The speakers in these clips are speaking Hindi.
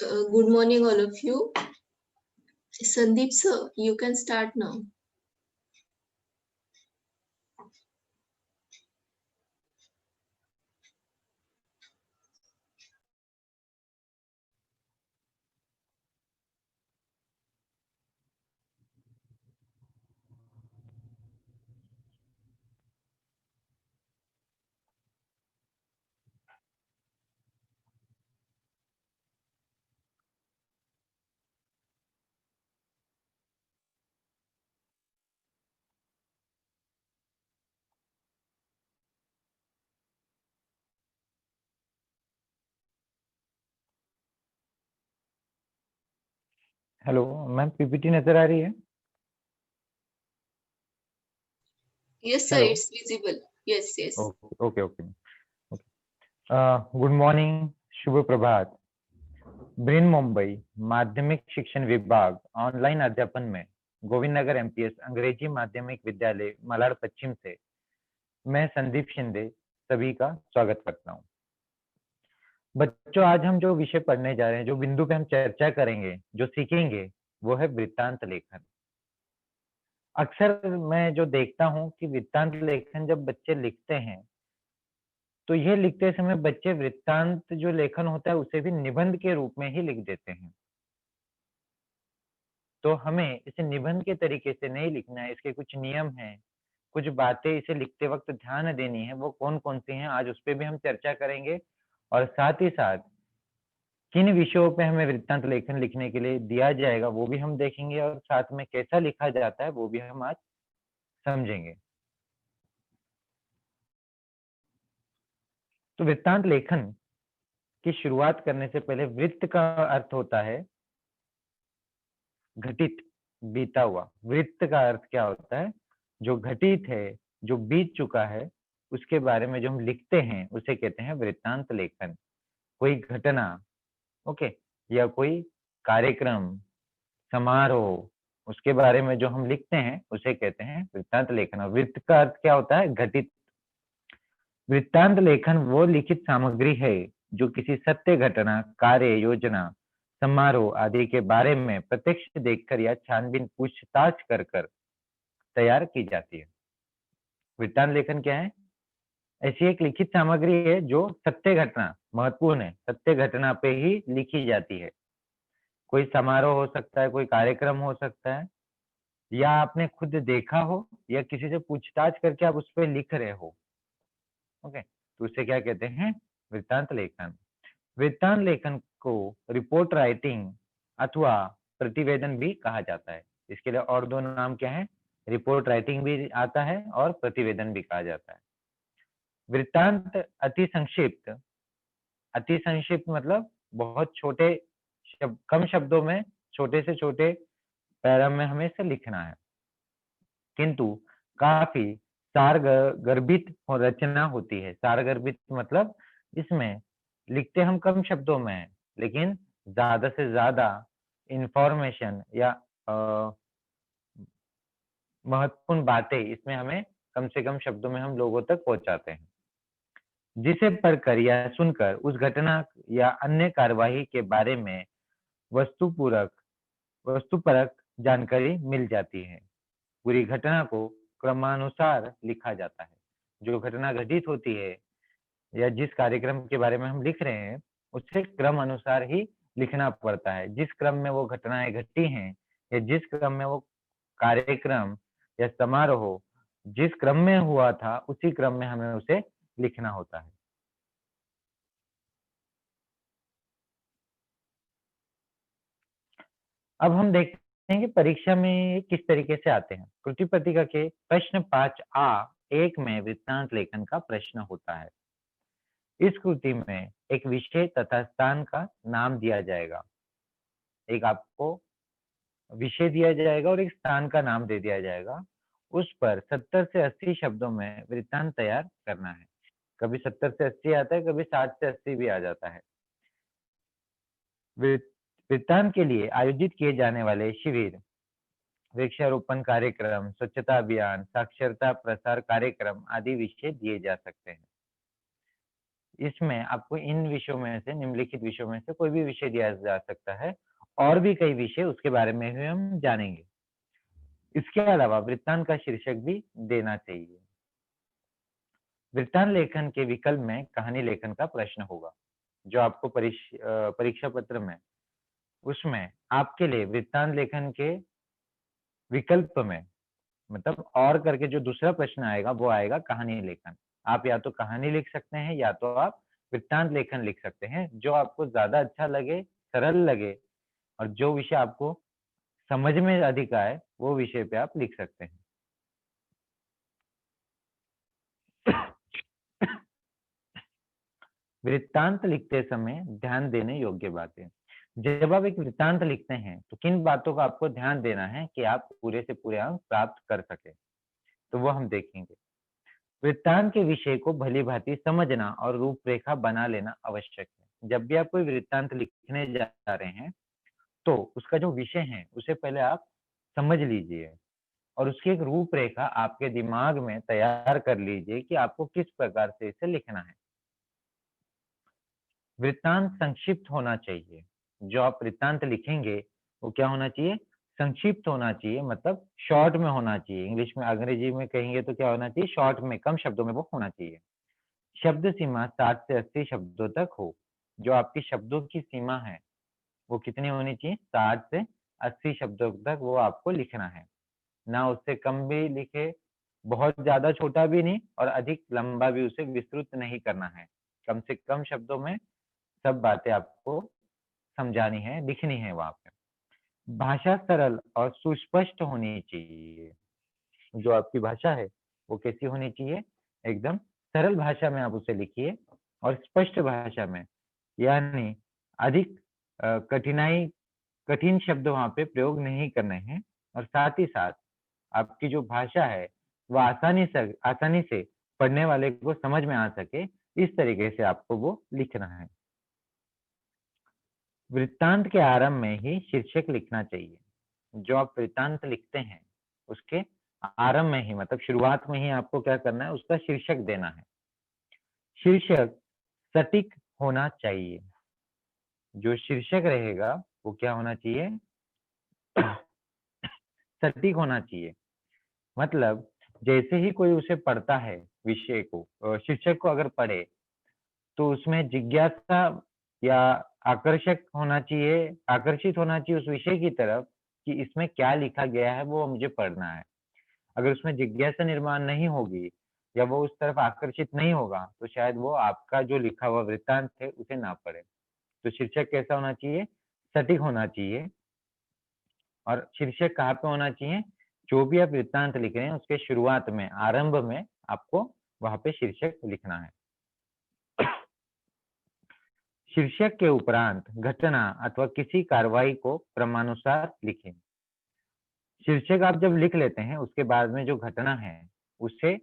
Good morning, all of you. Sandeep sir, you can start now. Hello ma'am, PPT नजर आ रही है? Yes, sir, hello. it's visible. Yes, yes. Okay okay okay good morning, Shubh Prabhat. Brin Mumbai माध्यमिक शिक्षण विभाग ऑनलाइन अध्यापन में गोविंद नगर एमपीएस अंग्रेजी माध्यमिक विद्यालय मलाड पश्चिम से मैं संदीप शिंदे सभी का स्वागत करता हूँ। बच्चों, आज हम जो विषय पढ़ने जा रहे हैं, जो बिंदु पे हम चर्चा करेंगे, जो सीखेंगे, वो है वृत्तांत लेखन। अक्सर मैं जो देखता हूँ कि वृत्तांत लेखन जब बच्चे लिखते हैं तो ये लिखते समय बच्चे वृत्तांत जो लेखन होता है उसे भी निबंध के रूप में ही लिख देते हैं। तो हमें इसे निबंध के तरीके से नहीं लिखना है, इसके कुछ नियम हैं, कुछ बातें इसे लिखते वक्त ध्यान देनी है। वो कौन कौन सी हैं, आज उस पर भी हम चर्चा करेंगे। और साथ ही साथ किन विषयों पे हमें वृत्तांत लेखन लिखने के लिए दिया जाएगा वो भी हम देखेंगे, और साथ में कैसा लिखा जाता है वो भी हम आज समझेंगे। तो वृत्तांत लेखन की शुरुआत करने से पहले वृत्त का अर्थ होता है घटित, बीता हुआ। वृत्त का अर्थ क्या होता है? जो घटित है, जो बीत चुका है, उसके बारे में जो हम लिखते हैं उसे कहते हैं वृत्तांत लेखन। कोई घटना, ओके, या कोई कार्यक्रम, समारोह, उसके बारे में जो हम लिखते हैं उसे कहते हैं वृत्तांत लेखन। और वृत्त का अर्थ क्या होता है? घटित। वृत्तांत लेखन वो लिखित सामग्री है जो किसी सत्य घटना, कार्य, योजना, समारोह आदि के बारे में प्रत्यक्ष देखकर या छानबीन पूछताछ कर कर तैयार की जाती है। वृत्तांत लेखन क्या है? ऐसी एक लिखित सामग्री है जो सत्य घटना, महत्वपूर्ण है, सत्य घटना पे ही लिखी जाती है। कोई समारोह हो सकता है, कोई कार्यक्रम हो सकता है, या आपने खुद देखा हो, या किसी से पूछताछ करके आप उस पर लिख रहे हो। ओके, तो उसे क्या कहते हैं? वृत्तांत लेखन। वृत्तांत लेखन को रिपोर्ट राइटिंग अथवा प्रतिवेदन भी कहा जाता है। इसके लिए और दो नाम क्या है? रिपोर्ट राइटिंग भी आता है और प्रतिवेदन भी कहा जाता है। वृत्तांत अति संक्षिप्त मतलब बहुत छोटे कम शब्दों में, छोटे से छोटे पैरा में हमें इसे लिखना है, किंतु काफी सारगर्भित रचना होती है। सारगर्भित मतलब इसमें लिखते हम कम शब्दों में हैं, लेकिन ज्यादा से ज्यादा इंफॉर्मेशन या महत्वपूर्ण बातें इसमें हमें कम से कम शब्दों में हम लोगों तक पहुंचाते हैं, जिसे पढ़कर या सुनकर उस घटना या अन्य कार्यवाही के बारे में वस्तुपरक जानकारी मिल जाती है। पूरी घटना को क्रमानुसार लिखा जाता है। जो घटना घटित होती है या जिस कार्यक्रम के बारे में हम लिख रहे हैं उसे क्रम अनुसार ही लिखना पड़ता है। जिस क्रम में वो घटनाएं घटी हैं या जिस क्रम में वो कार्यक्रम या समारोह जिस क्रम में हुआ था उसी क्रम में हमें उसे लिखना होता है। अब हम देखते हैं कि परीक्षा में किस तरीके से आते हैं। कृति पत्रिका के प्रश्न 5A1 में वृत्तांत लेखन का प्रश्न होता है। इस कृति में एक विषय तथा स्थान का नाम दिया जाएगा। एक आपको विषय दिया जाएगा और एक स्थान का नाम दे दिया जाएगा। उस पर 70 से 80 शब्दों में वृत्तांत तैयार करना है। कभी 70 से 80 आता है, कभी 60 से 80 भी आ जाता है। वृत्तांत के लिए आयोजित किए जाने वाले शिविर, वृक्षारोपण कार्यक्रम, स्वच्छता अभियान, साक्षरता प्रसार कार्यक्रम आदि विषय दिए जा सकते हैं। इसमें आपको इन विषयों में से, निम्नलिखित विषयों में से कोई भी विषय दिया जा सकता है और भी कई विषय उसके बारे में भी हम जानेंगे। इसके अलावा वृत्तांत का शीर्षक भी देना चाहिए। वृत्तांत लेखन के विकल्प में कहानी लेखन का प्रश्न होगा, जो आपको परीक्षा पत्र में, उसमें आपके लिए वृत्तांत लेखन के विकल्प में, मतलब और करके जो दूसरा प्रश्न आएगा वो आएगा कहानी लेखन। आप या तो कहानी लिख सकते हैं या तो आप वृत्तांत लेखन लिख सकते हैं, जो आपको ज्यादा अच्छा लगे, सरल लगे और जो विषय आपको समझ में अधिक आए वो विषय पे आप लिख सकते हैं। वृत्तांत लिखते समय ध्यान देने योग्य बातें। जब आप एक वृत्तांत लिखते हैं तो किन बातों का आपको ध्यान देना है कि आप पूरे से पूरे अंक प्राप्त कर सके, तो वो हम देखेंगे। वृत्तांत के विषय को भली भांति समझना और रूपरेखा बना लेना आवश्यक है। जब भी आप कोई वृत्तांत लिखने जा रहे हैं तो उसका जो विषय है उसे पहले आप समझ लीजिए और उसकी एक रूपरेखा आपके दिमाग में तैयार कर लीजिए कि आपको किस प्रकार से इसे लिखना है। वृत्तांत संक्षिप्त होना चाहिए। जो आप वृत्तांत लिखेंगे वो क्या होना चाहिए? संक्षिप्त होना चाहिए, मतलब शॉर्ट में होना चाहिए। इंग्लिश में, अंग्रेजी में कहेंगे तो क्या होना चाहिए? शॉर्ट में, कम शब्दों में वो होना चाहिए। शब्द सीमा 60 से 80 शब्दों तक हो। जो आपकी शब्दों की सीमा है वो कितनी होनी चाहिए? 60 से 80 शब्दों तक वो आपको लिखना है। ना उससे कम भी लिखे, बहुत ज्यादा छोटा भी नहीं और अधिक लंबा भी उसे विस्तृत नहीं करना है। कम से कम शब्दों में सब बातें आपको समझानी है, लिखनी है वहां पे। भाषा सरल और सुस्पष्ट होनी चाहिए। जो आपकी भाषा है वो कैसी होनी चाहिए? एकदम सरल भाषा में आप उसे लिखिए और स्पष्ट भाषा में, यानी अधिक कठिन शब्द वहां पे प्रयोग नहीं करने हैं। और साथ ही साथ आपकी जो भाषा है वो आसानी से पढ़ने वाले को समझ में आ सके, इस तरीके से आपको वो लिखना है। वृत्तांत के आरंभ में ही शीर्षक लिखना चाहिए। जो आप वृत्तांत लिखते हैं उसके आरंभ में ही, मतलब शुरुआत में ही आपको क्या करना है? उसका शीर्षक देना है। शीर्षक सटीक होना चाहिए। जो शीर्षक रहेगा वो क्या होना चाहिए? सटीक होना चाहिए। मतलब जैसे ही कोई उसे पढ़ता है, विषय को, शीर्षक को अगर पढ़े तो उसमें जिज्ञासा या आकर्षक होना चाहिए, आकर्षित होना चाहिए उस विषय की तरफ कि इसमें क्या लिखा गया है वो मुझे पढ़ना है। अगर उसमें जिज्ञासा निर्माण नहीं होगी या वो उस तरफ आकर्षित नहीं होगा तो शायद वो आपका जो लिखा हुआ वृत्तांत है उसे ना पढ़े। तो शीर्षक कैसा होना चाहिए? सटीक होना चाहिए। और शीर्षक कहाँ पे होना चाहिए? जो भी आप वृत्तांत लिख रहे हैं उसके शुरुआत में, आरंभ में आपको वहां पे शीर्षक लिखना है। शीर्षक के उपरांत घटना अथवा किसी कार्रवाई को क्रमानुसार लिखें। शीर्षक आप जब लिख लेते हैं उसके बाद में जो घटना है उसे,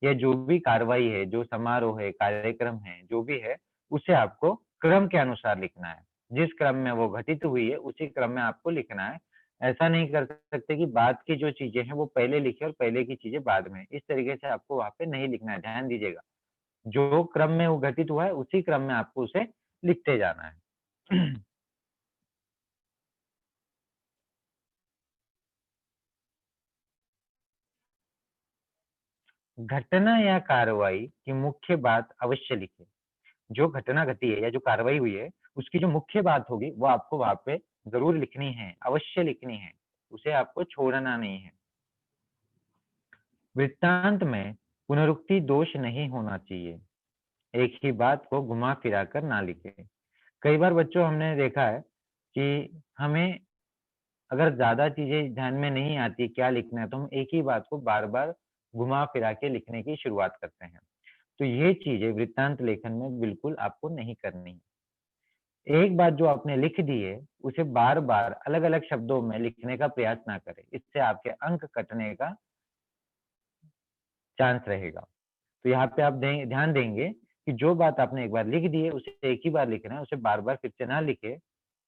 या जो भी कार्रवाई है, जो समारोह है, कार्यक्रम है, जो भी है, उसे आपको क्रम के अनुसार लिखना है। जिस क्रम में वो घटित हुई है उसी क्रम में आपको लिखना है। ऐसा नहीं कर सकते कि बाद की जो चीजें हैं वो पहले लिखे और पहले की चीजें बाद में। इस तरीके से आपको वहां पे नहीं लिखना है, ध्यान दीजिएगा। जो क्रम में वो घटित हुआ है उसी क्रम में आपको उसे लिखते जाना है। घटना या कार्रवाई की मुख्य बात अवश्य लिखें। जो घटना घटी है या जो कार्रवाई हुई है उसकी जो मुख्य बात होगी वो आपको वहां पे जरूर लिखनी है, अवश्य लिखनी है। उसे आपको छोड़ना नहीं है। वृत्तांत में पुनरुक्ति दोष नहीं होना चाहिए। एक ही बात को घुमा फिरा कर ना लिखे। कई बार बच्चों हमने देखा है कि हमें अगर ज्यादा चीजें ध्यान में नहीं आती क्या लिखना है तो हम एक ही बात को बार बार घुमा फिरा के लिखने की शुरुआत करते हैं। तो ये चीजें वृत्तांत लेखन में बिल्कुल आपको नहीं करनी है। एक बात जो आपने लिख दी है उसे बार बार अलग अलग शब्दों में लिखने का प्रयास ना करें, इससे आपके अंक कटने का चांस रहेगा। तो यहाँ पे आप ध्यान देंगे कि जो बात आपने एक बार लिख दी है उसे एक ही बार लिखना है, उसे बार बार फिर से ना लिखे।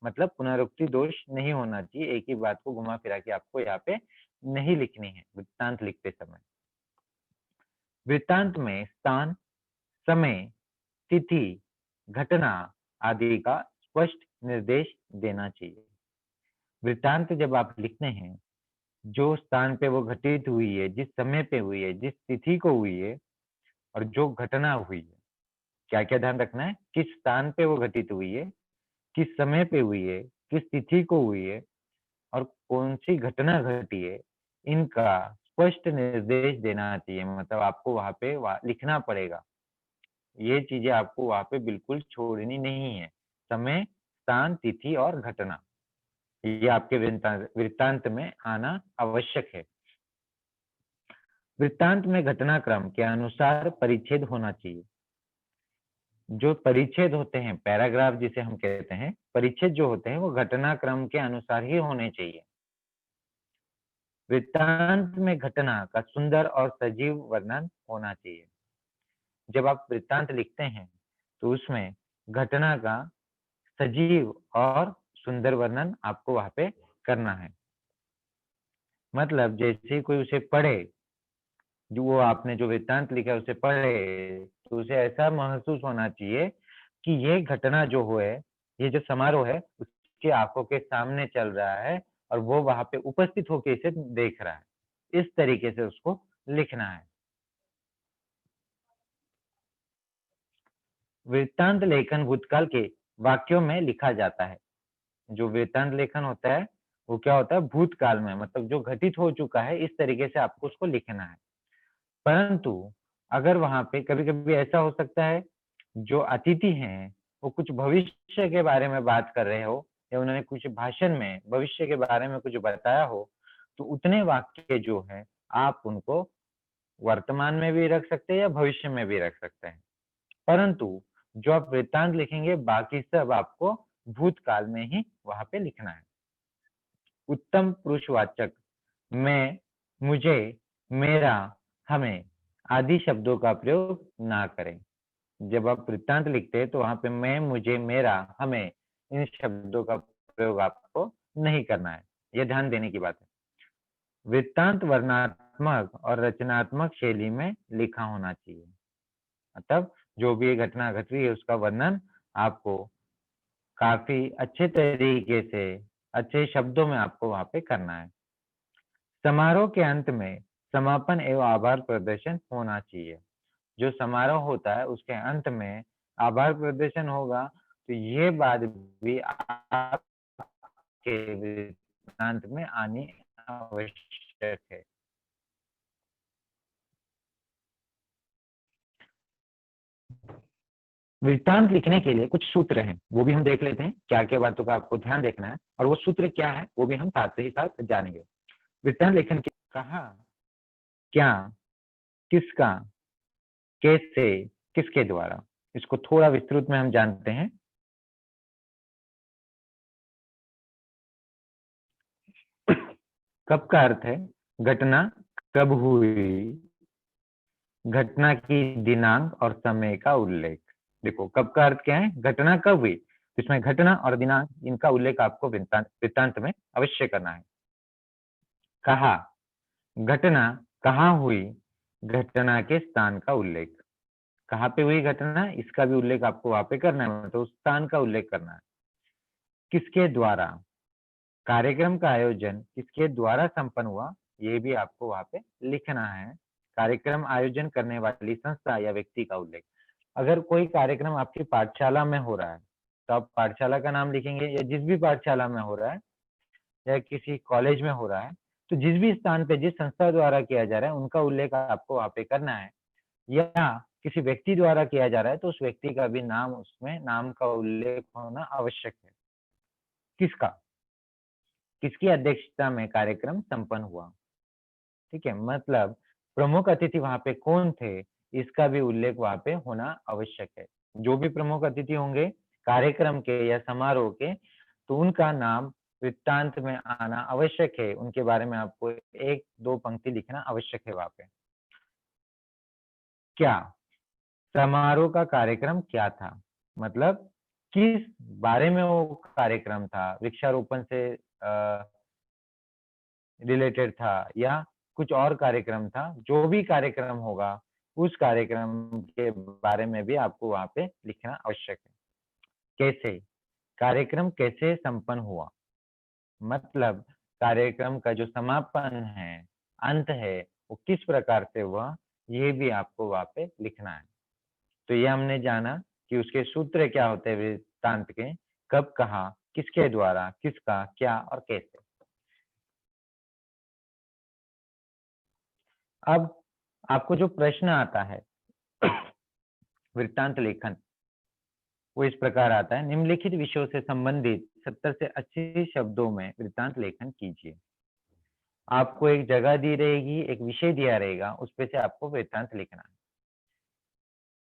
मतलब पुनरुक्ति दोष नहीं होना चाहिए, एक ही बात को घुमा फिरा के आपको यहाँ पे नहीं लिखनी है वृत्तांत लिखते समय। वृत्तांत में स्थान, समय तिथि, घटना आदि का स्पष्ट निर्देश देना चाहिए। वृत्तांत जब आप लिखते हैं, जो स्थान पे वो घटित हुई है, जिस समय पे हुई है, जिस तिथि को हुई है और जो घटना हुई है, क्या-क्या ध्यान रखना है? किस स्थान पे वो घटित हुई है, किस समय पे हुई है, किस तिथि को हुई है और कौन-सी घटना घटी है, इनका स्पष्ट निर्देश देना चाहिए। मतलब आपको वहाँ पे लिखना पड़ेगा। ये चीज़ें आपको वहाँ पे बिल्कुल छोड़नी नहीं है। समय, स्थान, तिथि और घटना, ये आपके वृत्तांत में आना आवश्यक है। वृत्तांत में घटनाक्रम के अनुसार परिच्छेद होना चाहिए। जो परिच्छेद होते हैं, पैराग्राफ जिसे हम कहते हैं, परिच्छेद जो होते हैं वो घटनाक्रम के अनुसार ही होने चाहिए। वृत्तांत में घटना का सुंदर और सजीव वर्णन होना चाहिए। जब आप वृत्तांत लिखते हैं, तो उसमें घटना का सजीव और सुंदर वर्णन आपको वहाँ पे करना है। मतलब जैसे ही कोई उसे पढ़े, जो वो आपने जो वृत्तांत लिखा है उसे पढ़े, तो उसे ऐसा महसूस होना चाहिए कि ये घटना जो हो है, ये जो समारोह है, उसकी आँखों के सामने चल रहा है और वो वहाँ पे उपस्थित होके इसे देख रहा है। इस तरीके से उसको लिखना है। वृत्तांत लेखन भूतकाल के वाक्यों में लिखा जाता है। जो वृत्तांत लेखन होता है, वो क्या होता है? भूतकाल में, मतलब जो घटित हो चुका है, इस तरीके से आपको उसको लिखना है। परंतु अगर वहाँ पे कभी-कभी ऐसा हो सकता है, जो अतिथि हैं, वो कुछ भविष्य के बारे में बात कर रहे हो या उन्होंने कुछ भाषण में भविष्य के बारे में कुछ बताया हो, तो उतने वाक्य जो हैं, आप उनको वर्तमान में भी रख सकते हैं या भविष्य में भी रख सकते हैं। परंतु जो आप वृत्तांत लिखेंगे, बाकी सब आपको भूतकाल में ही वहाँ पे लिखना है। उत्तम पुरुषवाचक मैं, मुझे, मेरा, हमें आदि शब्दों का प्रयोग ना करें। जब आप वृत्तांत लिखते हैं तो वहाँ पे मैं, मुझे, मेरा, हमें इन शब्दों का प्रयोग आपको नहीं करना है। ये ध्यान देने की बात है। वृत्तांत वर्णनात्मक और रचनात्मक शैली में लिखा होना चाहिए। मतलब जो भी ये घटना घट रही है उसका वर्णन आपको काफ़ी अच्छे तरीके से, अच्छे शब्दों में आपको वहाँ पे करना है। समारोह के अंत में समापन एवं आभार प्रदर्शन होना चाहिए। जो समारोह होता है उसके अंत में आभार प्रदर्शन होगा, तो ये बात भी आपके वृत्तांत में आनी आवश्यक है। वृत्तांत लिखने के लिए कुछ सूत्र हैं, वो भी हम देख लेते हैं। क्या-क्या बातों का आपको ध्यान देखना है और वो सूत्र क्या है, वो भी हम साथ ही साथ जानेंगे। वृत्तांत लेखन के कहाँ, क्या, किसका, कैसे, किसके द्वारा, इसको थोड़ा विस्तृत में हम जानते हैं। कब का अर्थ है घटना कब हुई, घटना की दिनांक और समय का उल्लेख। देखो कब का अर्थ क्या है, घटना कब हुई, तो इसमें घटना और दिनांक इनका उल्लेख आपको वृत्तांत में अवश्य करना है। कहा, घटना कहाँ हुई, घटना के स्थान का उल्लेख। कहाँ पे हुई घटना, इसका भी उल्लेख आपको वहां पे करना है, तो उस स्थान का उल्लेख करना है। किसके द्वारा, कार्यक्रम का आयोजन किसके द्वारा संपन्न हुआ, ये भी आपको वहां पे लिखना है। कार्यक्रम आयोजन करने वाली संस्था या व्यक्ति का उल्लेख। अगर कोई कार्यक्रम आपकी पाठशाला में हो रहा है, तो आप पाठशाला का नाम लिखेंगे, या जिस भी पाठशाला में हो रहा है या किसी कॉलेज में हो रहा है, तो जिस भी स्थान पे जिस संस्था द्वारा किया जा रहा है उनका उल्लेख आपको वहाँ पे करना है। या किसी व्यक्ति द्वारा किया जा रहा है तो उस व्यक्ति का भी नाम, उसमें नाम का उल्लेख होना आवश्यक है। किसका, किसकी अध्यक्षता में कार्यक्रम संपन्न हुआ, ठीक है। मतलब प्रमुख अतिथि वहाँ पे कौन थे, इसका भी उल्लेख वहाँ पे होना आवश्यक है। जो भी प्रमुख अतिथि होंगे कार्यक्रम के या समारोह के, तो उनका नाम वृत्तांत में आना आवश्यक है। उनके बारे में आपको 1-2 पंक्ति लिखना आवश्यक है वहाँ पे। क्या, समारोह का कार्यक्रम क्या था, मतलब किस बारे में वो कार्यक्रम था, वृक्षारोपण से रिलेटेड था या कुछ और कार्यक्रम था। जो भी कार्यक्रम होगा उस कार्यक्रम के बारे में भी आपको वहां पे लिखना आवश्यक है। कैसे कार्यक्रम कैसे संपन्न हुआ, मतलब कार्यक्रम का जो समापन है, अंत है, वो किस प्रकार से हुआ, ये भी आपको वहां पे लिखना है। तो ये हमने जाना कि उसके सूत्र क्या होते हैं वृत्तांत के, कब कहा, किसके द्वारा, किसका, क्या और कैसे। अब आपको जो प्रश्न आता है वृत्तांत लेखन, वो इस प्रकार आता है, निम्नलिखित विषयों से संबंधित 70 से 80 शब्दों में वृत्तांत लेखन कीजिए। आपको एक जगह दी रहेगी, एक विषय दिया रहेगा, उस पे से आपको वृत्तांत लिखना है।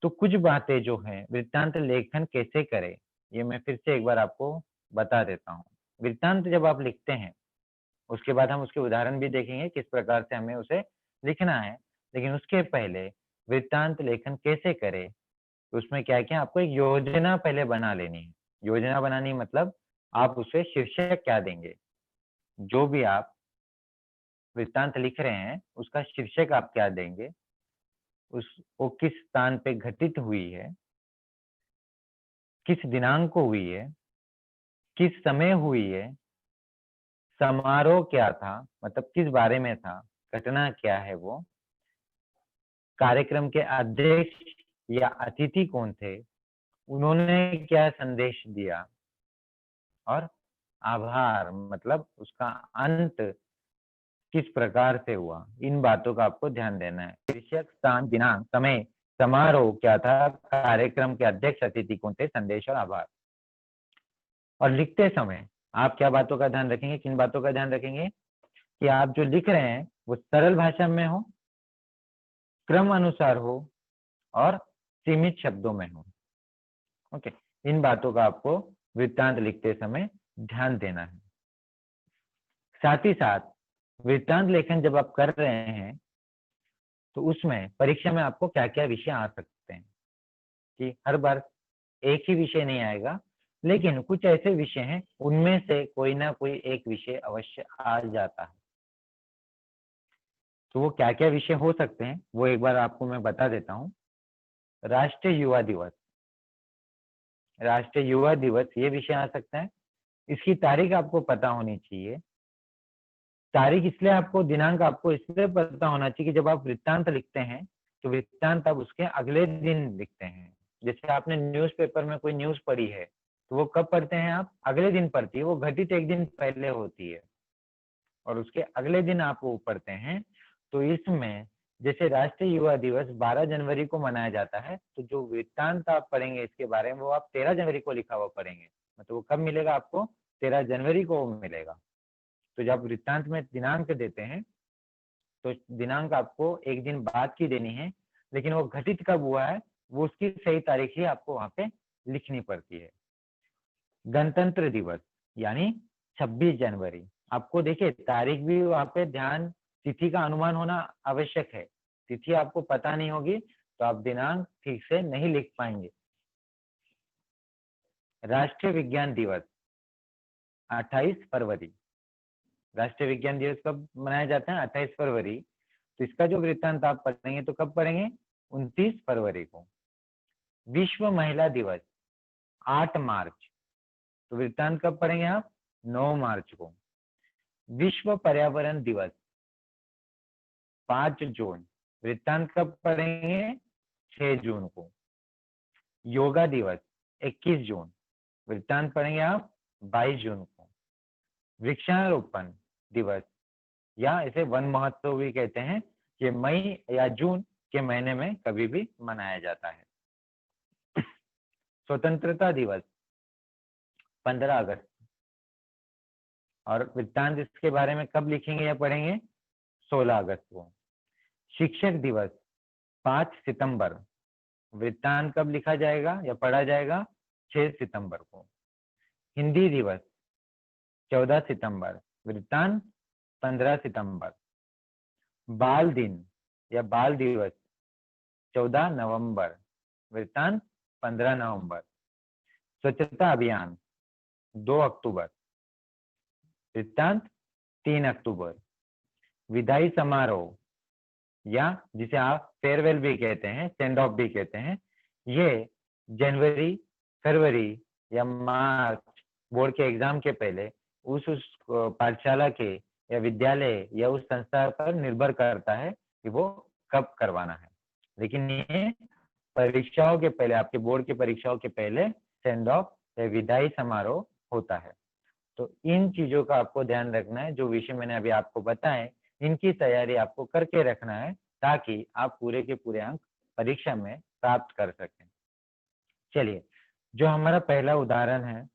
तो कुछ बातें जो हैं वृत्तांत लेखन कैसे करें, ये मैं फिर से एक बार आपको बता देता हूँ। वृत्तांत जब आप लिखते हैं, उसके बाद हम उसके उदाहरण भी देखेंगे किस प्रकार से हमें उसे लिखना है, लेकिन उसके पहले वृत्तांत लेखन कैसे करें, तो उसमें क्या-क्या आपको एक योजना पहले बना लेनी है। योजना बनानी मतलब आप उसे शीर्षक क्या देंगे, जो भी आप वृत्तांत लिख रहे हैं, उसका शीर्षक आप क्या देंगे, वो किस स्थान पे घटित हुई है, किस दिनांक को हुई है, किस समय हुई है, समारोह क्या था, मतलब किस बारे में था, घटना क्या है वो, कार्यक्रम के अध्यक्ष या अतिथि कौन थे, उन्होंने क्या संदेश दिया, और आभार मतलब उसका अंत किस प्रकार से हुआ। इन बातों का आपको ध्यान देना है। शीर्षक, स्थान, दिनांक, समय, समारोह क्या था, कार्यक्रम के अध्यक्ष अतिथि कौन थे, संदेश और आभार। और लिखते समय आप क्या बातों का ध्यान रखेंगे, किन बातों का ध्यान रखेंगे कि आप जो लिख रहे हैं वो सरल भाषा में हो, क्रम अनुसार हो और सीमित शब्दों में हो। ओके, इन बातों का आपको वृत्तांत लिखते समय ध्यान देना है। साथ ही साथ वृत्तांत लेखन जब आप कर रहे हैं तो उसमें परीक्षा में आपको क्या क्या विषय आ सकते हैं, कि हर बार एक ही विषय नहीं आएगा, लेकिन कुछ ऐसे विषय हैं उनमें से कोई ना कोई एक विषय अवश्य आ जाता है। तो वो क्या क्या विषय हो सकते हैं वो एक बार आपको मैं बता देता हूँ। राष्ट्रीय युवा दिवस, राष्ट्रीय युवा दिवस ये विषय आ सकता है। इसकी तारीख आपको पता होनी चाहिए। तारीख इसलिए आपको, दिनांक आपको इसलिए पता होना चाहिए कि जब आप वृत्तांत लिखते हैं तो वृत्तांत आप उसके अगले दिन लिखते हैं। जैसे आपने न्यूज़पेपर में कोई न्यूज़ पढ़ी है तो वो कब पढ़ते हैं आप, अगले दिन पढ़ती है, वो घटित एक दिन पहले होती है और उसके अगले दिन आप वो पढ़ते हैं। तो इसमें जैसे राष्ट्रीय युवा दिवस 12 जनवरी को मनाया जाता है, तो जो वृत्तांत आप पढ़ेंगे इसके बारे में वो आप 13 जनवरी को लिखा हुआ पढ़ेंगे। मतलब वो कब मिलेगा आपको, 13 जनवरी को वो मिलेगा। तो जब वृत्तांत में दिनांक देते हैं तो दिनांक आपको एक दिन बाद की देनी है, लेकिन वो घटित कब हुआ है वो उसकी सही तारीख ही आपको वहां पे लिखनी पड़ती है। गणतंत्र दिवस यानी 26 जनवरी, आपको देखिए तारीख भी वहां पे ध्यान, तिथि का अनुमान होना आवश्यक है। तिथि आपको पता नहीं होगी तो आप दिनांक ठीक से नहीं लिख पाएंगे। राष्ट्रीय विज्ञान दिवस 28 फरवरी, राष्ट्रीय विज्ञान दिवस कब मनाया जाता है, 28 फरवरी। तो इसका जो वृत्तांत आप पढ़ेंगे तो कब पढ़ेंगे, 29 फरवरी को। विश्व महिला दिवस 8 मार्च, तो वृत्तांत कब पढ़ेंगे आप, 9 मार्च को। विश्व पर्यावरण दिवस 5 जून, वृत्तांत कब पढ़ेंगे, 6 जून को। योगा दिवस 21 जून, वृत्तांत पढ़ेंगे आप 22 जून को। वृक्षारोपण दिवस या इसे वन महोत्सव भी कहते हैं, ये मई या जून के महीने में कभी भी मनाया जाता है। स्वतंत्रता दिवस 15 अगस्त, और वृत्तांत इसके बारे में कब लिखेंगे या पढ़ेंगे, 16 अगस्त को। शिक्षक दिवस 5 सितंबर, वृत्तांत कब लिखा जाएगा या पढ़ा जाएगा, 6 सितंबर को। हिंदी दिवस 14 सितंबर, वृत्तांत 15 सितंबर। बाल दिन या बाल दिवस 14 नवंबर, वृत्तांत 15 नवंबर। स्वच्छता अभियान 2 अक्टूबर, वृत्तांत 3 अक्टूबर। विदाई समारोह या जिसे आप फेयरवेल भी कहते हैं, सेंड ऑफ भी कहते हैं, ये जनवरी, फरवरी या मार्च बोर्ड के एग्जाम के पहले उस पाठशाला के या विद्यालय या उस संस्था पर निर्भर करता है कि वो कब करवाना है। लेकिन ये परीक्षाओं के पहले, आपके बोर्ड की परीक्षाओं के पहले सेंड ऑफ या विदाई समारोह होता है। तो इन चीजों का आपको ध्यान रखना है, जो विषय मैंने अभी आपको बताए, इनकी तैयारी आपको करके रखना है ताकि आप पूरे के पूरे अंक परीक्षा में प्राप्त कर सकें। चलिए, जो हमारा पहला उदाहरण है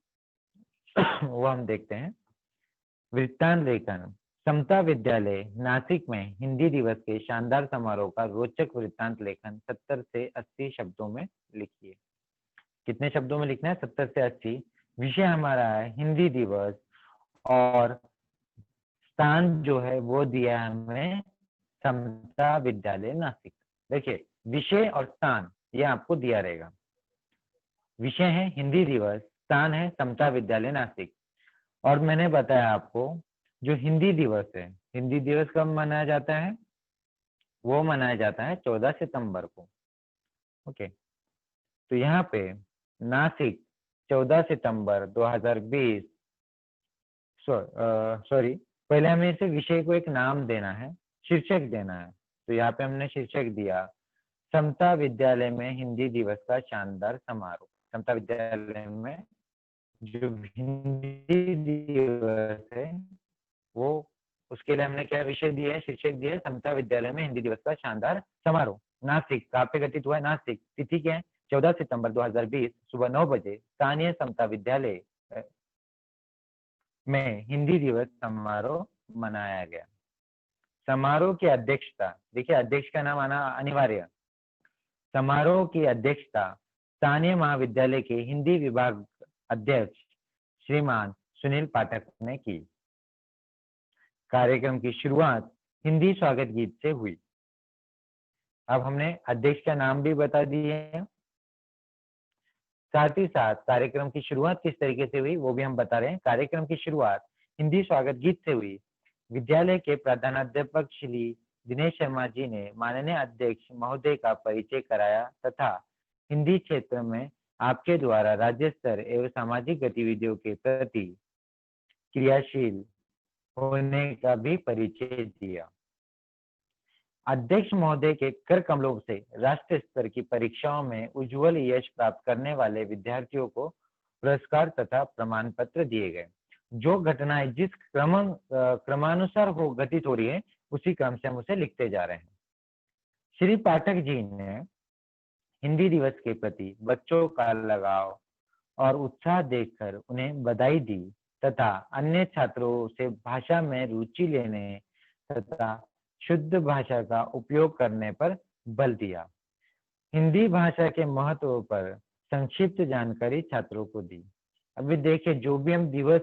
वो हम देखते हैं। वृत्तांत लेखन। समता विद्यालय नासिक में हिंदी दिवस के शानदार समारोह का रोचक वृत्तांत लेखन 70 से 80 शब्दों में लिखिए। कितने शब्दों में लिखना है? 70 से 80। विषय हमारा है हिंदी दिवस और स्थान जो है वो दिया है हमें समता विद्यालय नासिक। देखिए, विषय और स्थान ये आपको दिया रहेगा। विषय है हिंदी दिवस, स्थान है समता विद्यालय नासिक। और मैंने बताया आपको जो हिंदी दिवस है, हिंदी दिवस कब मनाया जाता है? वो मनाया जाता है 14 सितंबर को। ओके, तो यहाँ पे नासिक 14 सितंबर 2020, सॉरी, पहले हमें इसे विषय को एक नाम देना है, शीर्षक देना है। तो यहाँ पे हमने शीर्षक दिया समता विद्यालय में हिंदी दिवस का शानदार समारोह। समता विद्यालय में जो हिंदी दिवस है वो, उसके लिए हमने क्या विषय दिया है, शीर्षक दिया है समता विद्यालय में हिंदी दिवस का शानदार समारोह। नासिक, कहाँ पे घटित हुआ है? नासिक। तिथि क्या है? 14 सितंबर 2020 सुबह 9 बजे स्थानीय समता विद्यालय में हिंदी दिवस समारोह मनाया गया। समारोह की अध्यक्षता, देखिए अध्यक्ष का नाम आना अनिवार्य। समारोह की अध्यक्षता स्थानीय महाविद्यालय के हिंदी विभाग अध्यक्ष श्रीमान सुनील पाठक ने की। कार्यक्रम की शुरुआत हिंदी स्वागत गीत से हुई। अब हमने अध्यक्ष का नाम भी बता दिए हैं, साथ ही साथ कार्यक्रम की शुरुआत किस तरीके से हुई वो भी हम बता रहे हैं। कार्यक्रम की शुरुआत हिंदी स्वागत गीत से हुई। विद्यालय के प्रधानाध्यापक श्री दिनेश शर्मा जी ने माननीय अध्यक्ष महोदय का परिचय कराया तथा हिंदी क्षेत्र में आपके द्वारा राज्य स्तर एवं सामाजिक गतिविधियों के प्रति क्रियाशील होने का भी परिचय दिया। अध्यक्ष महोदय के कर कमलों से राष्ट्रीय स्तर की परीक्षाओं में उज्जवल यश प्राप्त करने वाले विद्यार्थियों को पुरस्कार तथा प्रमाण पत्र दिए गए। जो घटनाएं जिस क्रमानुसार हो घटित हो रही है उसी क्रम से हम उसे लिखते जा रहे हैं। श्री पाठक जी ने हिंदी दिवस के प्रति बच्चों का लगाव और उत्साह देखकर उन्हें बधाई दी तथा अन्य छात्रों से भाषा में रुचि लेने तथा शुद्ध भाषा का उपयोग करने पर बल दिया। हिंदी भाषा के महत्व पर संक्षिप्त जानकारी छात्रों को दी। अभी देखिए, जो भी हम दिवस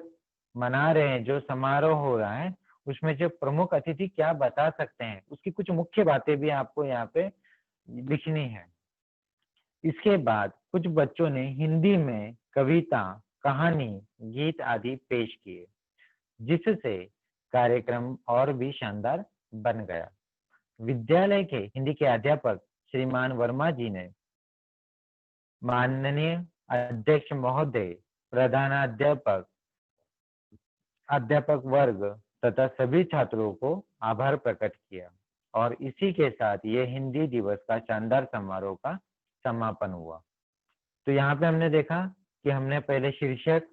मना रहे हैं, जो समारोह हो रहा है, उसमें जो प्रमुख अतिथि क्या बता सकते हैं उसकी कुछ मुख्य बातें भी आपको यहाँ पे लिखनी है। इसके बाद कुछ बच्चों ने हिंदी में कविता, कहानी, गीत आदि पेश किए जिससे कार्यक्रम और भी शानदार बन गया। विद्यालय के हिंदी के अध्यापक श्रीमान वर्मा जी ने माननीय अध्यक्ष महोदय, प्रधानाध्यापक, अध्यापक वर्ग तथा सभी छात्रों को आभार प्रकट किया और इसी के साथ ये हिंदी दिवस का शानदार समारोह का समापन हुआ। तो यहाँ पे हमने देखा कि हमने पहले शीर्षक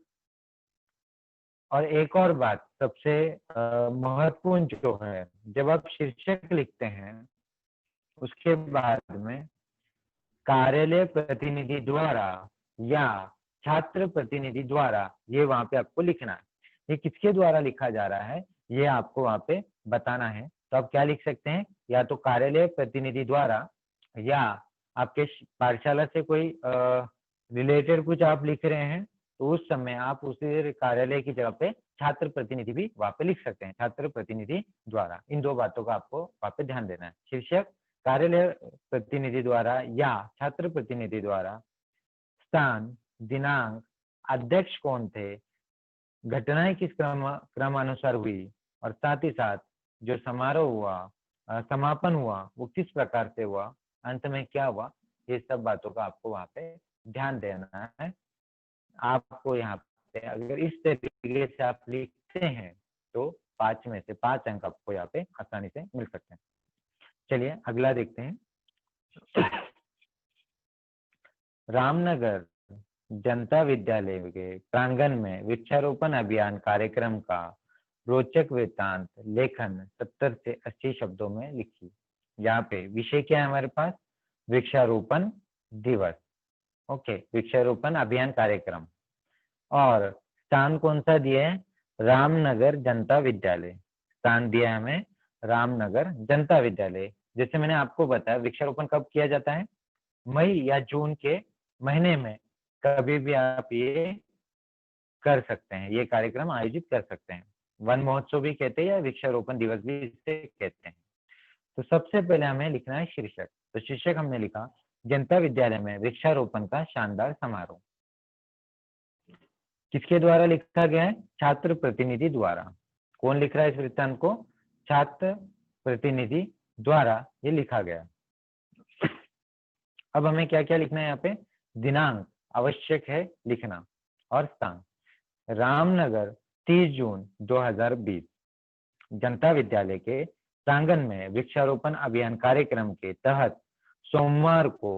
और एक और बात सबसे महत्वपूर्ण जो है, जब आप शीर्षक लिखते हैं उसके बाद में कार्यालय प्रतिनिधि द्वारा या छात्र प्रतिनिधि द्वारा ये वहां पे आपको लिखना है। ये किसके द्वारा लिखा जा रहा है ये आपको वहां पे बताना है। तो आप क्या लिख सकते हैं? या तो कार्यालय प्रतिनिधि द्वारा, या आपके पाठशाला से कोई रिलेटेड कुछ आप लिख रहे हैं तो उस समय आप उसी कार्यालय की जगह पे छात्र प्रतिनिधि भी वहां पे लिख सकते हैं, छात्र प्रतिनिधि द्वारा। इन दो बातों का आपको वहां पे ध्यान देना है। शीर्षक कार्यालय प्रतिनिधि द्वारा या छात्र प्रतिनिधि द्वारा, स्थान, दिनांक, अध्यक्ष कौन थे, घटनाएं किस क्रमानुसार हुई और साथ ही साथ जो समारोह हुआ समापन हुआ वो किस प्रकार से हुआ, अंत में क्या हुआ, ये सब बातों का आपको वहां पे ध्यान देना है। आपको यहाँ पे अगर इस तरीके से आप लिखते हैं तो 5 में से 5 अंक आपको यहाँ पे आसानी से मिल सकते हैं। चलिए अगला देखते हैं। रामनगर जनता विद्यालय के प्रांगण में वृक्षारोपण अभियान कार्यक्रम का रोचक वृत्तांत लेखन 70 से 80 शब्दों में लिखिए। यहाँ पे विषय क्या है हमारे पास, वृक्षारोपण दिवस, ओके, वृक्षारोपण अभियान कार्यक्रम, और स्थान कौन सा दिया है, रामनगर जनता विद्यालय, स्थान दिया है हमें रामनगर जनता विद्यालय। जैसे मैंने आपको बताया वृक्षारोपण कब किया जाता है, मई या जून के महीने में कभी भी आप ये कर सकते हैं, ये कार्यक्रम आयोजित कर सकते हैं। वन महोत्सव भी कहते हैं या वृक्षारोपण दिवस भी इसे कहते हैं। तो सबसे पहले हमें लिखना है शीर्षक। तो शीर्षक हमने लिखा जनता विद्यालय में वृक्षारोपण का शानदार समारोह। किसके द्वारा लिखा गया है, छात्र प्रतिनिधि द्वारा। कौन लिख रहा है इस वृत्तांत को, छात्र प्रतिनिधि द्वारा ये लिखा गया। अब हमें क्या क्या लिखना है यहाँ पे, दिनांक आवश्यक है लिखना और स्थान रामनगर 30 जून 2020 जनता विद्यालय के प्रांगण में वृक्षारोपण अभियान कार्यक्रम के तहत सोमवार को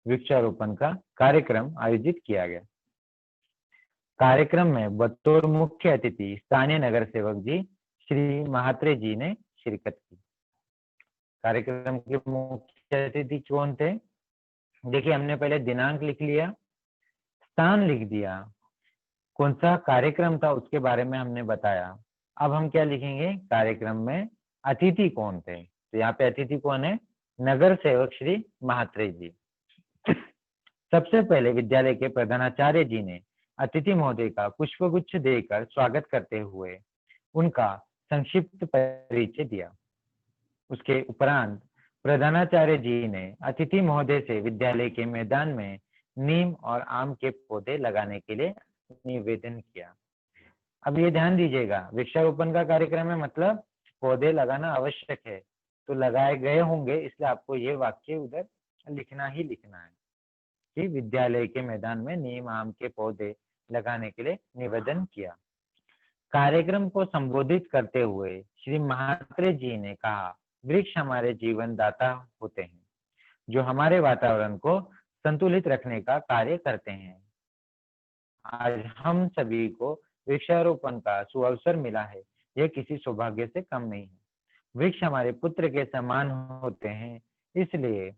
वृक्षारोपण का कार्यक्रम आयोजित किया गया। कार्यक्रम में बतौर मुख्य अतिथि स्थानीय नगर सेवक जी श्री महात्रे जी ने शिरकत की। कार्यक्रम के मुख्य अतिथि कौन थे, देखिए हमने पहले दिनांक लिख लिया, स्थान लिख दिया, कौन सा कार्यक्रम था उसके बारे में हमने बताया। अब हम क्या लिखेंगे, कार्यक्रम में अतिथि कौन थे, तो यहाँ पे अतिथि कौन है, नगर सेवक श्री महात्रे जी। सबसे पहले विद्यालय के प्रधानाचार्य जी ने अतिथि महोदय का पुष्पगुच्छ देकर स्वागत करते हुए उनका संक्षिप्त परिचय दिया। उसके उपरांत प्रधानाचार्य जी ने अतिथि महोदय से विद्यालय के मैदान में नीम और आम के पौधे लगाने के लिए निवेदन किया। अब ये ध्यान दीजिएगा, वृक्षारोपण का कार्यक्रम है मतलब पौधे लगाना आवश्यक है, तो लगाए गए होंगे, इसलिए आपको ये वाक्य उधर लिखना ही लिखना है कि विद्यालय के मैदान में नीम आम के पौधे लगाने के लिए निवेदन किया। कार्यक्रम को संबोधित करते हुए श्री महात्रे जी ने कहा, वृक्ष हमारे जीवन दाता होते हैं जो हमारे वातावरण को संतुलित रखने का कार्य करते हैं। आज हम सभी को वृक्षारोपण का सुअवसर मिला है, यह किसी सौभाग्य से कम नहीं है। वृक्ष हमारे पुत्र के समान होते हैं, इसलिए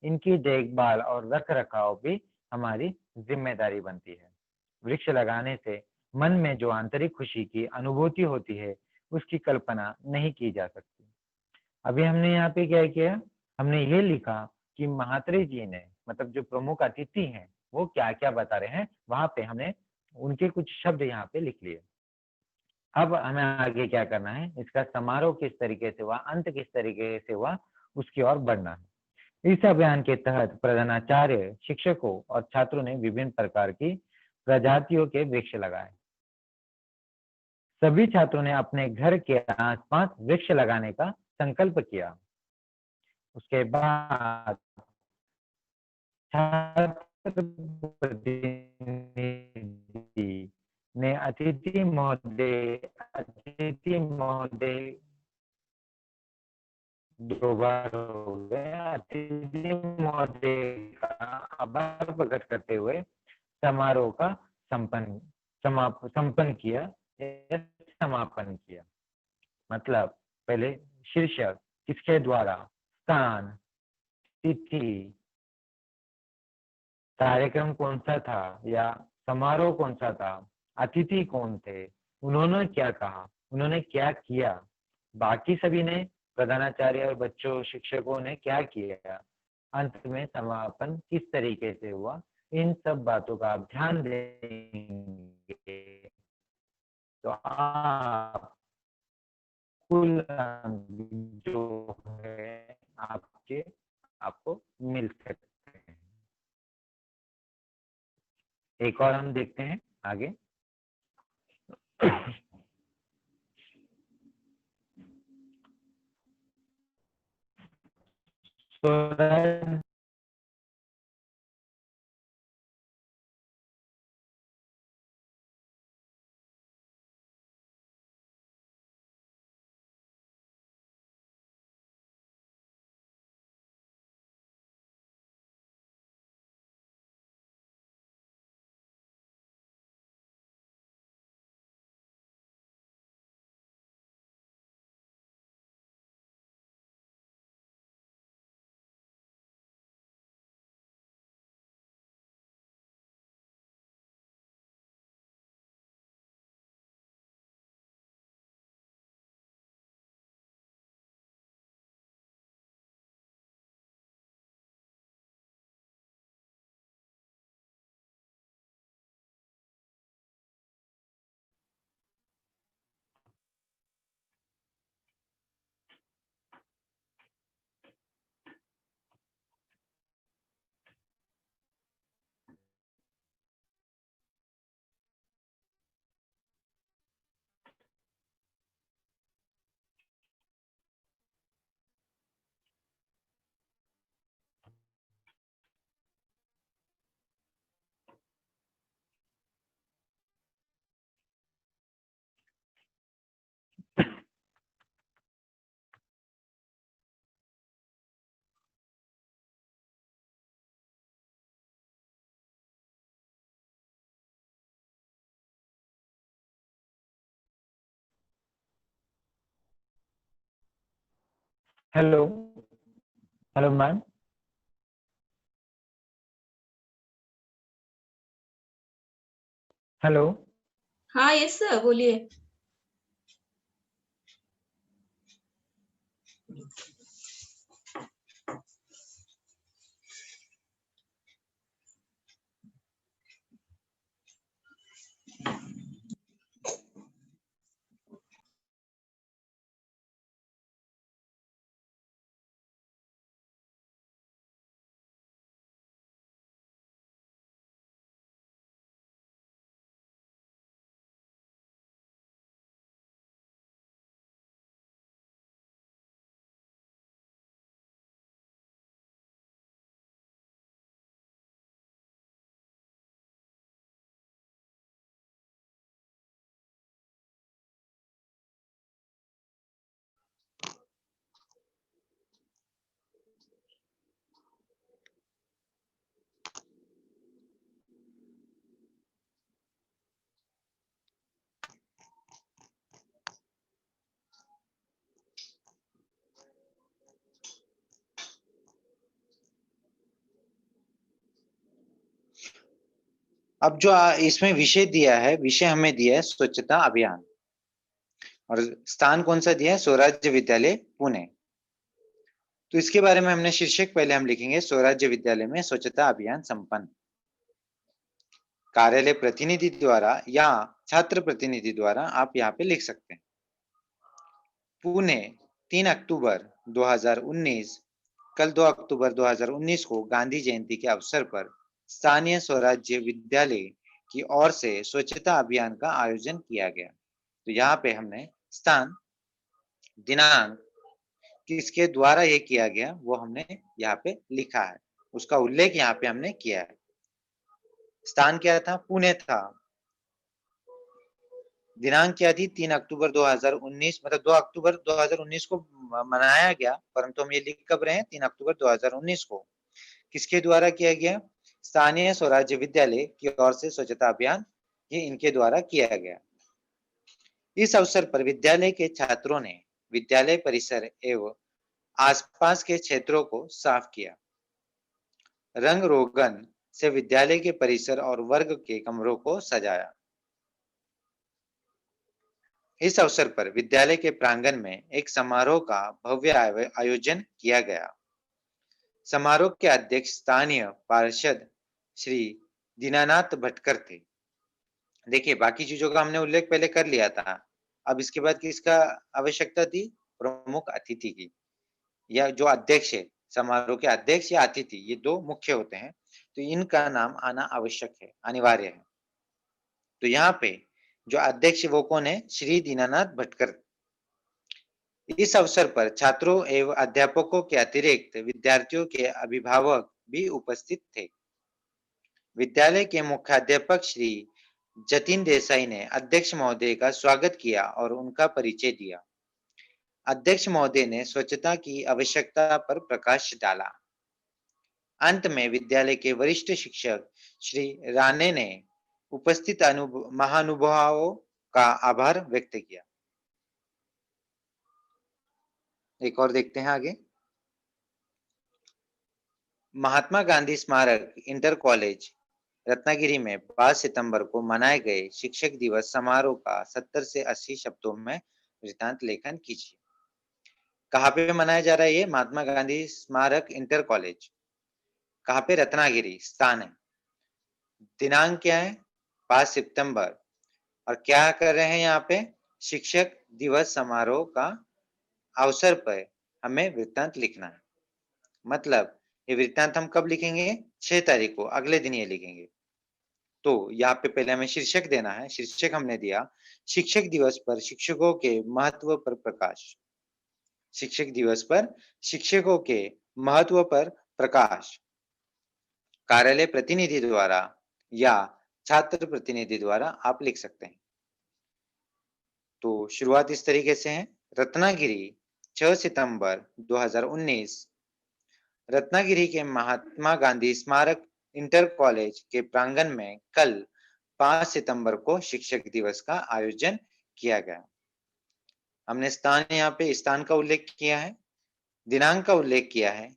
इनकी देखभाल और रख रखाव भी हमारी जिम्मेदारी बनती है। वृक्ष लगाने से मन में जो आंतरिक खुशी की अनुभूति होती है उसकी कल्पना नहीं की जा सकती। अभी हमने यहाँ पे क्या किया, हमने ये लिखा कि महात्रे जी ने, मतलब जो प्रमुख अतिथि हैं, वो क्या क्या बता रहे हैं, वहां पे हमने उनके कुछ शब्द यहाँ पे लिख लिए। अब हमें आगे क्या करना है, इसका समारोह किस तरीके से हुआ, अंत किस तरीके से हुआ, उसकी ओर बढ़ना है। इस अभियान के तहत प्रधानाचार्य, शिक्षकों और छात्रों ने विभिन्न प्रकार की प्रजातियों के वृक्ष लगाए। सभी छात्रों ने अपने घर के आसपास वृक्ष लगाने का संकल्प किया। उसके बाद छात्र प्रतिनिधि ने अतिथि महोदय दो बार हो गया, अतिथि महोदय का आभार प्रकट करते हुए समारोह का संपन्न किया या समापन किया। मतलब पहले शीर्षक, किसके द्वारा, स्थान, तिथि, कार्यक्रम कौन सा था या समारोह कौन सा था, अतिथि कौन थे, उन्होंने क्या कहा, उन्होंने क्या किया, बाकी सभी ने, प्रधानाचार्य और बच्चों शिक्षकों ने क्या किया, अंत में समापन किस तरीके से हुआ, इन सब बातों का आप ध्यान देंगे तो आप कुल जो है आपको मिल सकते हैं। एक और हम देखते हैं आगे। Swaraj hello hello ma'am. Hello हाँ यस सर, बोलिए। अब जो इसमें विषय दिया है, विषय हमें दिया है स्वच्छता अभियान, और स्थान कौन सा दिया है? स्वराज्य विद्यालय पुणे। तो इसके बारे में हमने शीर्षक पहले हम लिखेंगे, स्वराज्य विद्यालय में स्वच्छता अभियान संपन्न। कार्यालय प्रतिनिधि द्वारा या छात्र प्रतिनिधि द्वारा आप यहाँ पे लिख सकते हैं। पुणे 3 अक्टूबर 2019, कल 2 अक्टूबर 2019 को गांधी जयंती के अवसर पर स्थानीय स्वराज्य विद्यालय की ओर से स्वच्छता अभियान का आयोजन किया गया। तो यहाँ पे हमने स्थान, दिनांक, किसके द्वारा ये किया गया वो हमने यहाँ पे लिखा है, उसका उल्लेख यहाँ पे हमने किया है। स्थान क्या था? पुणे था। दिनांक क्या थी? 3 अक्टूबर 2019, मतलब 2 अक्टूबर 2019 को मनाया गया, परंतु हम ये लिख कब रहे हैं? 3 अक्टूबर 2019 को। किसके द्वारा किया गया? स्थानीय स्वराज्य विद्यालय की ओर से स्वच्छता अभियान ये इनके द्वारा किया गया। इस अवसर पर विद्यालय के छात्रों ने विद्यालय परिसर एवं आसपास के क्षेत्रों को साफ किया। रंग रोगन से विद्यालय के परिसर और वर्ग के कमरों को सजाया। इस अवसर पर विद्यालय के प्रांगण में एक समारोह का भव्य आयोजन किया गया। समारोह के अध्यक्ष स्थानीय पार्षद श्री दीनानाथ भटकर थे। देखिए, बाकी चीजों का हमने उल्लेख पहले कर लिया था। अब इसके बाद किसका आवश्यकता थी? प्रमुख अतिथि की, या जो अध्यक्ष है, समारोह के अध्यक्ष या अतिथि, ये दो मुख्य होते हैं, तो इनका नाम आना आवश्यक है, अनिवार्य है। तो यहाँ पे जो अध्यक्ष वो कौन है? श्री दीनानाथ भटकर। इस अवसर पर छात्रों एवं अध्यापकों के अतिरिक्त विद्यार्थियों के अभिभावक भी उपस्थित थे। विद्यालय के मुख्याध्यापक श्री जतिन देसाई ने अध्यक्ष महोदय का स्वागत किया और उनका परिचय दिया। अध्यक्ष महोदय ने स्वच्छता की आवश्यकता पर प्रकाश डाला। अंत में विद्यालय के वरिष्ठ शिक्षक श्री राणे ने उपस्थित महानुभावों का आभार व्यक्त किया। एक और देखते हैं आगे। महात्मा गांधी स्मारक इंटर कॉलेज रत्नागिरी में 5 सितंबर को मनाए गए शिक्षक दिवस समारोह का 70 से 80 शब्दों में वृत्तांत लेखन कीजिए। कहाँ पे मनाया जा रहा है ये? महात्मा गांधी स्मारक इंटर कॉलेज। कहाँ पे? रत्नागिरी स्थान है। दिनांक क्या है? 5 सितंबर। और क्या कर रहे हैं यहाँ पे? शिक्षक दिवस समारोह का अवसर पर हमें वृत्तांत लिखना है। मतलब ये वृत्तांत हम कब लिखेंगे? 6 तारीख को, अगले दिन ये लिखेंगे। तो यहाँ पे पहले हमें शीर्षक देना है। शीर्षक हमने दिया शिक्षक दिवस पर शिक्षकों के महत्व पर प्रकाश। शिक्षक दिवस पर शिक्षकों के महत्व पर प्रकाश कार्यालय प्रतिनिधि द्वारा या छात्र प्रतिनिधि द्वारा आप लिख सकते हैं। तो शुरुआत इस तरीके से है। रत्नागिरी 6 सितंबर 2019 रत्नागिरी के महात्मा गांधी स्मारक इंटर कॉलेज के प्रांगण में कल 5 सितंबर को शिक्षक दिवस का आयोजन किया गया। हमने स्थान यहाँ पे स्थान का उल्लेख किया है, दिनांक का उल्लेख किया है,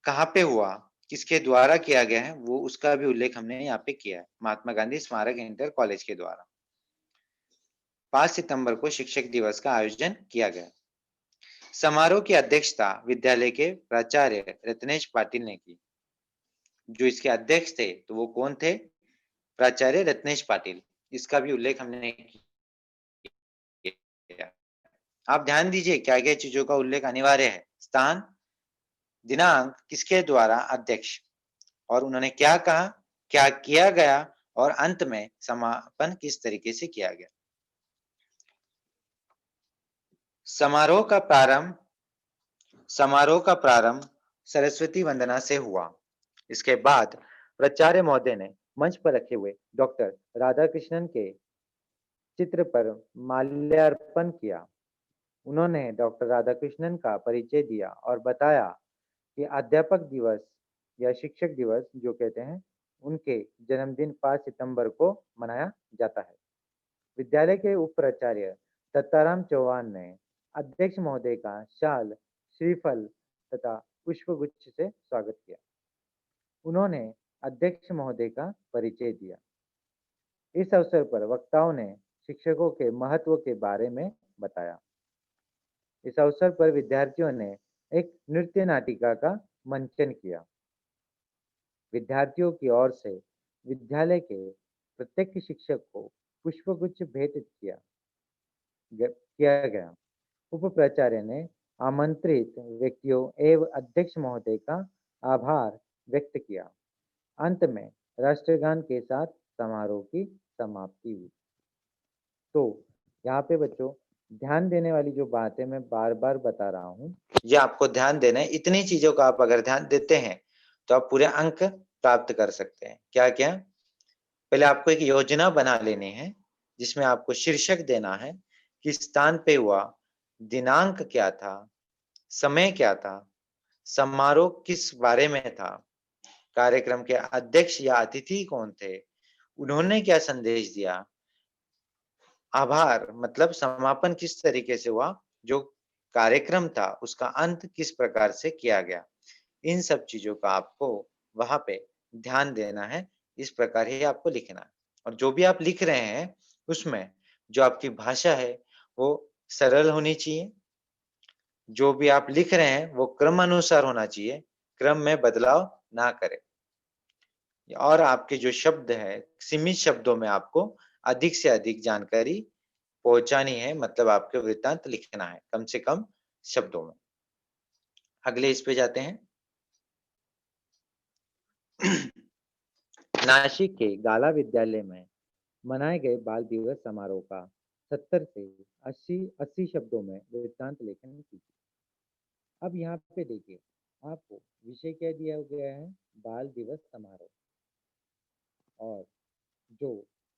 कहाँ पे हुआ, किसके द्वारा किया गया है, वो उसका भी उल्लेख हमने यहाँ पे किया है, महात्मा गांधी स्मारक इंटर कॉलेज के द्वारा 5 सितंबर को शिक्षक दिवस का आयोजन किया गया। समारोह की अध्यक्षता विद्यालय के प्राचार्य रत्नेश पाटिल ने की। जो इसके अध्यक्ष थे तो वो कौन थे? प्राचार्य रत्नेश पाटिल। इसका भी उल्लेख हमने किया। आप ध्यान दीजिए क्या क्या चीजों का उल्लेख अनिवार्य है। स्थान, दिनांक, किसके द्वारा, अध्यक्ष, और उन्होंने क्या कहा, क्या किया गया, और अंत में समापन किस तरीके से किया गया। समारोह का प्रारंभ सरस्वती वंदना से हुआ। इसके बाद प्राचार्य महोदय ने मंच पर रखे हुए डॉक्टर राधाकृष्णन के चित्र पर माल्यार्पण किया। उन्होंने डॉक्टर राधाकृष्णन का परिचय दिया और बताया कि अध्यापक दिवस या शिक्षक दिवस जो कहते हैं उनके जन्मदिन 5 सितंबर को मनाया जाता है। विद्यालय के उप प्राचार्य दत्ताराम चौहान ने अध्यक्ष महोदय का शाल, श्रीफल तथा पुष्पगुच्छ से स्वागत किया। उन्होंने अध्यक्ष महोदय का परिचय दिया। इस अवसर पर वक्ताओं ने शिक्षकों के महत्व के बारे में बताया। इस अवसर पर विद्यार्थियों ने एक नृत्य नाटिका का मंचन किया। विद्यार्थियों की ओर से विद्यालय के प्रत्येक शिक्षक को पुष्पगुच्छ भेंट किया गया। उप प्राचार्य ने आमंत्रित व्यक्तियों एवं अध्यक्ष महोदय का आभार व्यक्त किया। अंत में राष्ट्रगान के साथ समारोह की समाप्ति हुई। तो यहाँ पे बच्चों ध्यान देने वाली जो बातें मैं बार बार बता रहा हूँ, ये आपको ध्यान देना है। इतनी चीजों का आप अगर ध्यान देते हैं तो आप पूरे अंक प्राप्त कर सकते हैं। क्या क्या? पहले आपको एक योजना बना लेनी है जिसमें आपको शीर्षक देना है, किस स्थान पे हुआ, दिनांक क्या था, समय क्या था, समारोह किस बारे में था, कार्यक्रम के अध्यक्ष या अतिथि कौन थे, उन्होंने क्या संदेश दिया, आभार मतलब समापन किस तरीके से हुआ, जो कार्यक्रम था उसका अंत किस प्रकार से किया गया। इन सब चीजों का आपको वहां पे ध्यान देना है। इस प्रकार ही आपको लिखना है। और जो भी आप लिख रहे हैं उसमें जो आपकी भाषा है वो सरल होनी चाहिए। जो भी आप लिख रहे हैं वो क्रम अनुसार होना चाहिए, क्रम में बदलाव ना करें। और आपके जो शब्द है सीमित शब्दों में आपको अधिक से अधिक जानकारी पहुंचानी है, मतलब आपके वृत्तांत लिखना है कम से कम शब्दों में। अगले इस पे जाते हैं। नासिक के गाला विद्यालय में मनाए गए बाल दिवस समारोह का 70 से 80 शब्दों में वृत्तांत लेखन कीजिए। अब यहाँ पे देखिए, आपको विषय क्या दिया गया है, बाल दिवस समारोह, और जो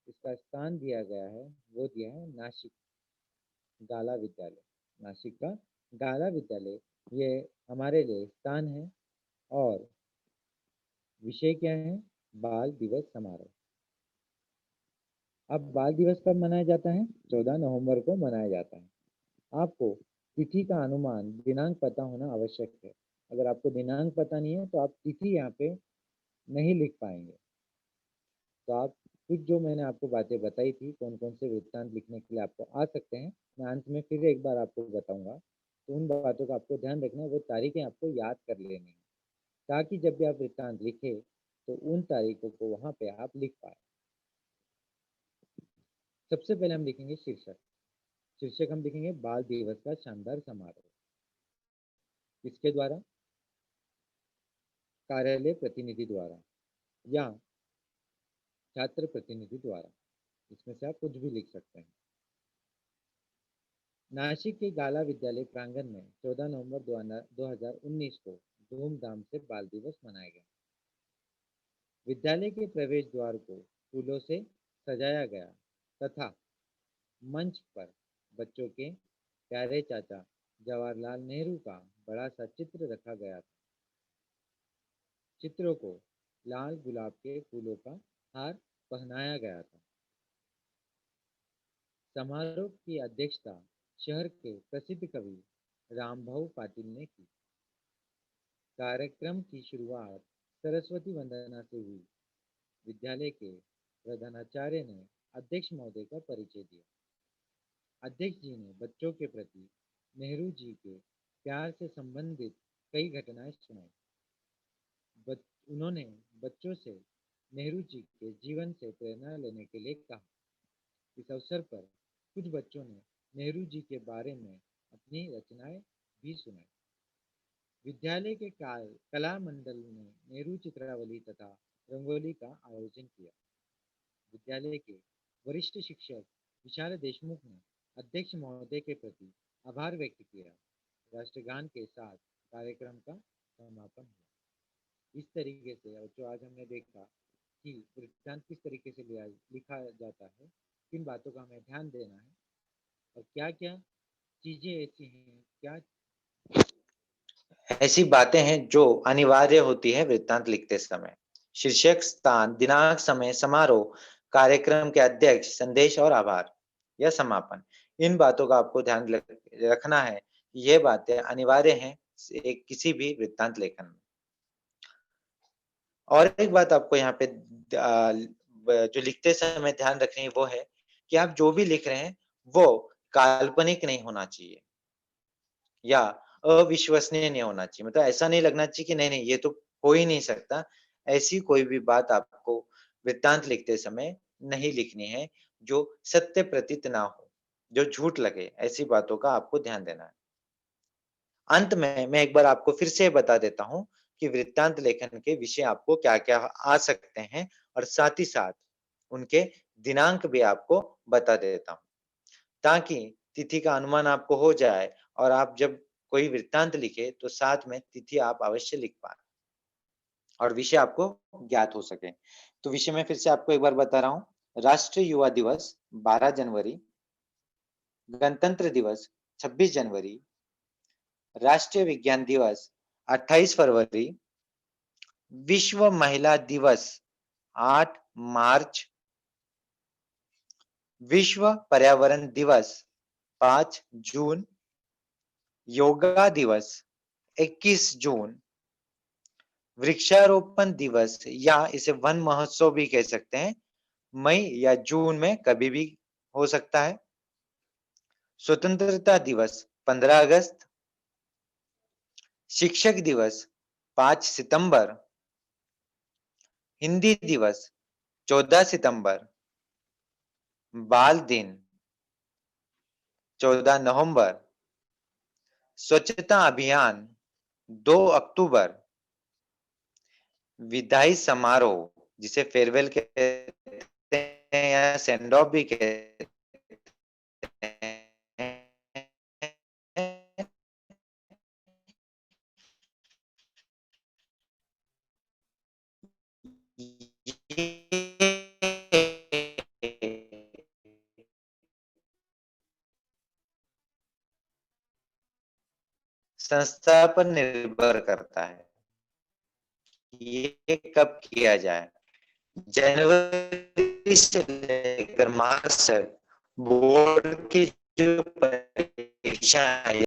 इसका स्थान दिया गया है वो दिया है नासिक गाला विद्यालय। नासिक का गाला विद्यालय ये हमारे लिए स्थान है, और विषय क्या है, बाल दिवस समारोह। अब बाल दिवस कब मनाया जाता है, 14 नवंबर को मनाया जाता है। आपको तिथि का अनुमान दिनांक पता होना आवश्यक है। अगर आपको दिनांक पता नहीं है तो आप तिथि यहाँ पे नहीं लिख पाएंगे। तो आप कुछ जो मैंने आपको बातें बताई थी, कौन कौन से वृत्तांत लिखने के लिए आपको आ सकते हैं, मैं अंत में फिर एक बार आपको बताऊंगा। तो उन बातों का आपको ध्यान रखना है, वो तारीखें आपको याद कर लेनी है, ताकि जब भी आप वृत्तांत लिखे तो उन तारीखों को वहाँ पे आप लिख पाए। सबसे पहले हम लिखेंगे शीर्षक। शीर्षक हम लिखेंगे बाल दिवस का शानदार समारोह। किसके द्वारा, कार्यालय प्रतिनिधि द्वारा या छात्र प्रतिनिधि द्वारा, इसमें से आप कुछ भी लिख सकते हैं। नासिक के गाला विद्यालय प्रांगण में 14 नवंबर 2019 को धूमधाम से बाल दिवस मनाया गया। विद्यालय के प्रवेश द्वार को फूलों से सजाया गया तथा मंच पर बच्चों के प्यारे चाचा जवाहरलाल नेहरू का बड़ा सा चित्र रखा गया था। चित्रों को लाल गुलाब के फूलों का हार पहनाया गया था। समारोह की अध्यक्षता शहर के प्रसिद्ध कवि रामभाऊ पाटिल ने की। कार्यक्रम की शुरुआत सरस्वती वंदना से हुई। विद्यालय के प्रधानाचार्य ने अध्यक्ष महोदय का परिचय दिया। अध्यक्ष जी ने बच्चों के प्रति नेहरू जी के प्यार से संबंधित कई घटनाएं सुनाई। उन्होंने बच्चों से नेहरू जी के जीवन से प्रेरणा लेने के लिए कहा। इस अवसर पर कुछ बच्चों ने नेहरू जी के बारे में अपनी रचनाएं भी सुनाई। विद्यालय के कला मंडल ने नेहरू चित्रावली तथा रंगोली का आयोजन किया। विद्यालय के वरिष्ठ शिक्षक विशाल देशमुख ने अध्यक्ष महोदय के प्रति आभार व्यक्त किया। राष्ट्रगान के साथ कार्यक्रम का समापन हुआ। इस तरीके से जो आज हमने देखा कि वृत्तांत किस तरीके से लिखा जाता है, किन बातों का हमें ध्यान देना है, और क्या क्या चीजें ऐसी हैं, क्या ऐसी बातें हैं जो अनिवार्य होती है वृत्तांत लिखते समय। शीर्षक, स्थान, दिनांक, समय, समारोह, कार्यक्रम के अध्यक्ष, संदेश और आभार या समापन। इन बातों का आपको ध्यान रखना है। ये बातें अनिवार्य हैं एक किसी भी वृत्तांत लेखन में। और एक बात आपको यहाँ पे जो लिखते समय ध्यान रखनी है वो है कि आप जो भी लिख रहे हैं वो काल्पनिक नहीं होना चाहिए या अविश्वसनीय नहीं होना चाहिए। मतलब ऐसा नहीं लगना चाहिए कि नहीं ये तो हो ही नहीं सकता। ऐसी कोई भी बात आपको वृत्तांत लिखते समय नहीं लिखनी है जो सत्य प्रतीत ना हो, जो झूठ लगे। ऐसी बातों का आपको ध्यान देना है। अंत में मैं एक बार आपको फिर से बता देता हूँ कि वृत्तांत लेखन के विषय आपको क्या-क्या आ सकते हैं, और साथ ही साथ उनके दिनांक भी आपको बता देता हूँ, ताकि तिथि का अनुमान आपको हो जाए और आप जब कोई वृत्तांत लिखे तो साथ में तिथि आप अवश्य लिख पाएँ और विषय आपको ज्ञात हो सके। तो विषय मैं फिर से आपको एक बार बता रहा हूँ। राष्ट्रीय युवा दिवस 12 जनवरी, गणतंत्र दिवस 26 जनवरी, राष्ट्रीय विज्ञान दिवस 28 फरवरी, विश्व महिला दिवस 8 मार्च, विश्व पर्यावरण दिवस 5 जून, योगा दिवस 21 जून, वृक्षारोपण दिवस या इसे वन महोत्सव भी कह सकते हैं, मई या जून में कभी भी हो सकता है। स्वतंत्रता दिवस 15 अगस्त, शिक्षक दिवस 5 सितंबर, हिंदी दिवस 14 सितंबर, बाल दिन 14 नवंबर, स्वच्छता अभियान 2 अक्टूबर, विदाई समारोह जिसे फेयरवेल कहते हैं या सेंड ऑफ भी कहते संस्था पर निर्भर करता है ये कब किया जाए। जनवरी से लेकर मार्च तक बोर्ड की जो परीक्षा है